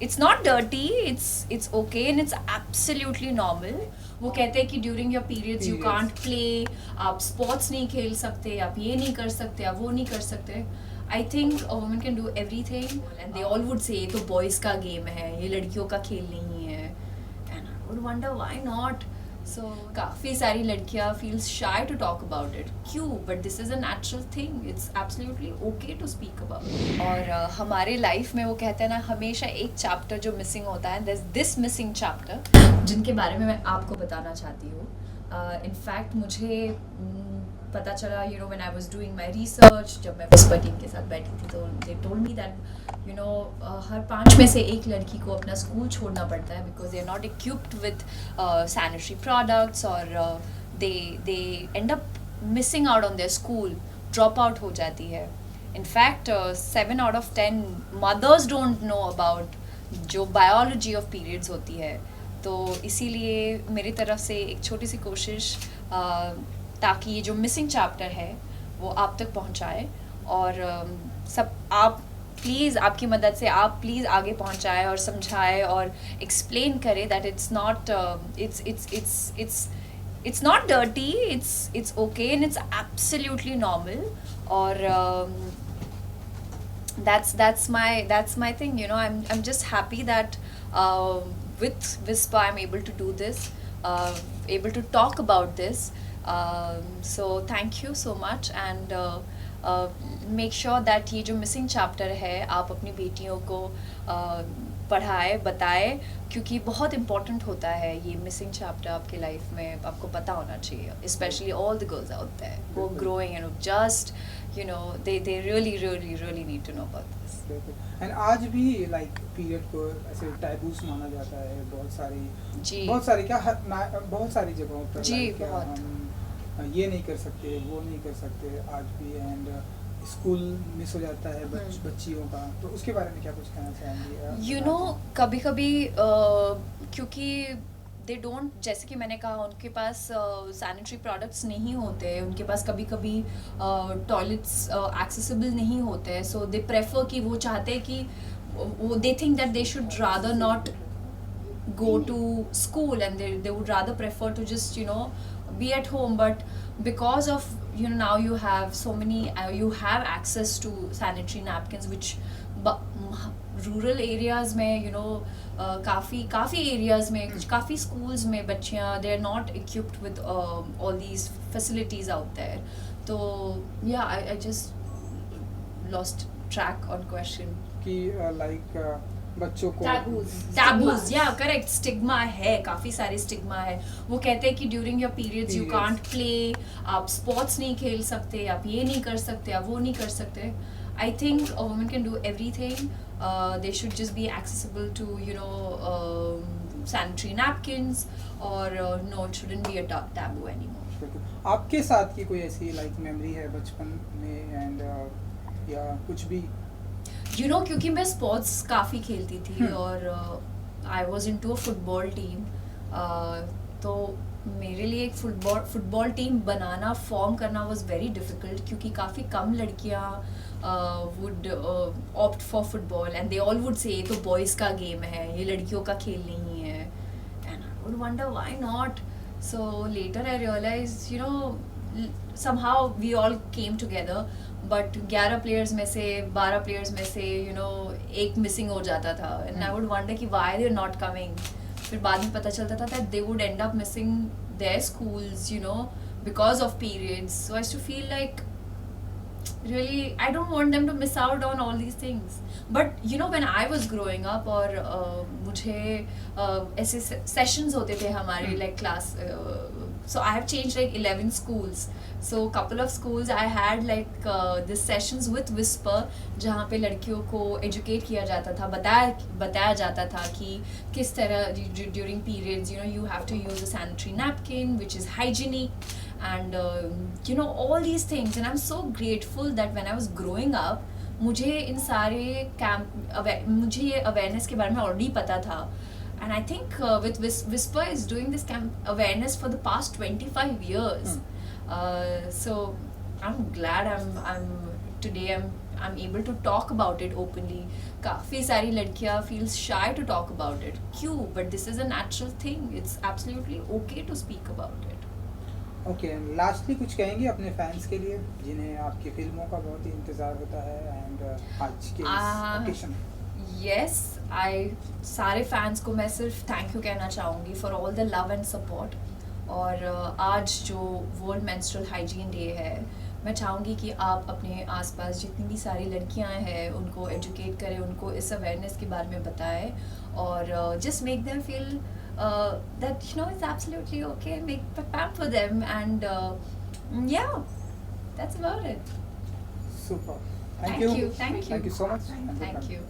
it's not dirty, it's okay and it's absolutely normal. वो कहते हैं कि during your periods you can't play, आप स्पोर्ट्स नहीं खेल सकते, आप ये नहीं कर सकते, आप वो नहीं कर सकते. I think a woman can do everything and they all would say ये तो बॉयज़ का गेम है, ये लड़कियों का खेल नहीं है. And I would wonder why not. So काफ़ी सारी लड़कियाँ feels shy to talk about it. क्यों? But this is a natural thing, it's absolutely okay to speak about. और हमारे लाइफ में वो कहते हैं ना, हमेशा एक चैप्टर जो मिसिंग होता है, दिस मिसिंग चैप्टर जिनके बारे में मैं आपको बताना चाहती हूँ. इनफैक्ट मुझे पता चला, you know, when I was doing my research, जब मैं विस्पर टीम के साथ बैठी थी, तो they told me that you know हर 5 में से एक लड़की को अपना स्कूल छोड़ना पड़ता है because they are not equipped with sanitary products, और they end up missing out on their school, drop out हो जाती है. In fact 7 out of 10 mothers don't know about जो बायोलॉजी ऑफ पीरियड्स होती है. तो इसीलिए मेरी तरफ से एक छोटी सी कोशिश, ताकि ये जो मिसिंग चैप्टर है वो आप तक पहुंचाए, और सब आप प्लीज़, आपकी मदद से आप प्लीज़ आगे पहुंचाए और समझाए और एक्सप्लेन करें that it's not it's not dirty, it's okay and it's absolutely normal. Or that's my thing, you know. I'm just happy that with Whisper I'm able to do this, able to talk about this. So thank you so much, and make sure that ये जो missing chapter है आप अपनी बेटियों को पढ़ाए, बताए, क्योंकि बहुत इम्पोर्टेंट होता है ये मिसिंग चैप्टर आपके लाइफ में. आपको पता होना चाहिए, specially all the girls out there who are growing and just you know they really need to know about this. And आज भी लाइक पीरियड को ऐसे टैबूस माना जाता है बहुत सारी क्या बहुत सारी जगहों पर. जी, like, बहुत. हम ये नहीं कर सकते, वो नहीं कर सकते आज भी. एंड स्कूल मिस हो जाता है बच्चियों का, तो उसके बारे में क्या कुछ कहना चाहेंगे? यू नो, कभी कभी क्योंकि दे डोंट, जैसे कि मैंने कहा, उनके पास सैनिटरी प्रोडक्ट्स नहीं होते, उनके पास कभी कभी टॉयलेट्स एक्सेसिबल नहीं होते हैं. सो दे प्रेफर कि वो चाहते हैं कि वो they think that they should rather not go to school, and they would rather prefer to just, you know, be at home. But because of, you know, now you have so many you have access to sanitary napkins, which rural areas में, you know, काफ़ी areas में, काफ़ी schools में बच्चियाँ they are not equipped with all these facilities out there. तो या I just lost track on question कि like बच्चों को टैबूज, या करेक्ट, स्टिग्मा है, काफ़ी सारे स्टिग्मा है. वो कहते हैं कि during your periods you can't play, आप स्पोर्ट्स नहीं खेल सकते, आप ये नहीं कर सकते, आप वो नहीं कर सकते. I think a woman can do everything. They should just be accessible to, you know, sanitary napkins, or no, it shouldn't be a taboo anymore. आपके साथ की कोई ऐसी लाइक मेमोरी है बचपन में एंड या कुछ भी? You know, क्योंकि मैं स्पोर्ट्स काफ़ी खेलती थी और I was into a football team. तो मेरे लिए एक फुटबॉल टीम बनाना, फॉर्म करना वाज वेरी डिफ़िकल्ट, क्योंकि काफ़ी कम लड़कियाँ would opt for football, and they all would say ये तो बॉयज़ का गेम है, ये लड़कियों का खेल नहीं है. And I would wonder why not. So later I realize, you know, somehow we all came together, but 11 players में से 12 प्लेयर्स में से, यू नो, एक मिसिंग हो जाता था. एंड आई वुड वंडर कि why they are not coming. फिर बाद में पता चलता था that they would end up missing their schools, you know, because of periods. So I used to feel like, really, I don't want them to miss out on all these things. But you know, when I was growing up, और मुझे ऐसे sessions होते थे हमारे, like class, so I have changed like 11 schools. So couple of schools I had like this sessions with Whisper, जहाँ पे लड़कियों को educate किया जाता था, बताया जाता था कि किस तरह during periods, you know, you have to use a sanitary napkin which is hygienic, and you know, all these things. And I'm so grateful that when I was growing up, मुझे इन सारे कैंप, मुझे ये awareness के बारे में already पता था. And I think with Whisper is doing this camp awareness for the past 25 years. So I'm glad I'm I am able to talk about it openly. काफ़ी सारी लड़कियाँ feel shy to talk about it. क्यों? But this is a natural thing. It's absolutely okay to speak about it. Okay, lastly कुछ कहेंगे अपने fans के लिए जिन्हें आपकी फिल्मों का बहुत ही इंतज़ार होता है एंड आज के इस ओकेशन? यस, आई सारे फैंस को मैं सिर्फ थैंक यू कहना चाहूँगी for all the love and support. और आज जो वर्ल्ड मेंस्ट्रुअल हाइजीन डे है, मैं चाहूँगी कि आप अपने आसपास जितनी भी सारी लड़कियां हैं उनको एजुकेट करें, उनको इस अवेयरनेस के बारे में बताएं और just make them feel that it's absolutely okay, make pamper them and yeah, that's about it. Super. Thank you. Thank you so much. and good Thank luck. you.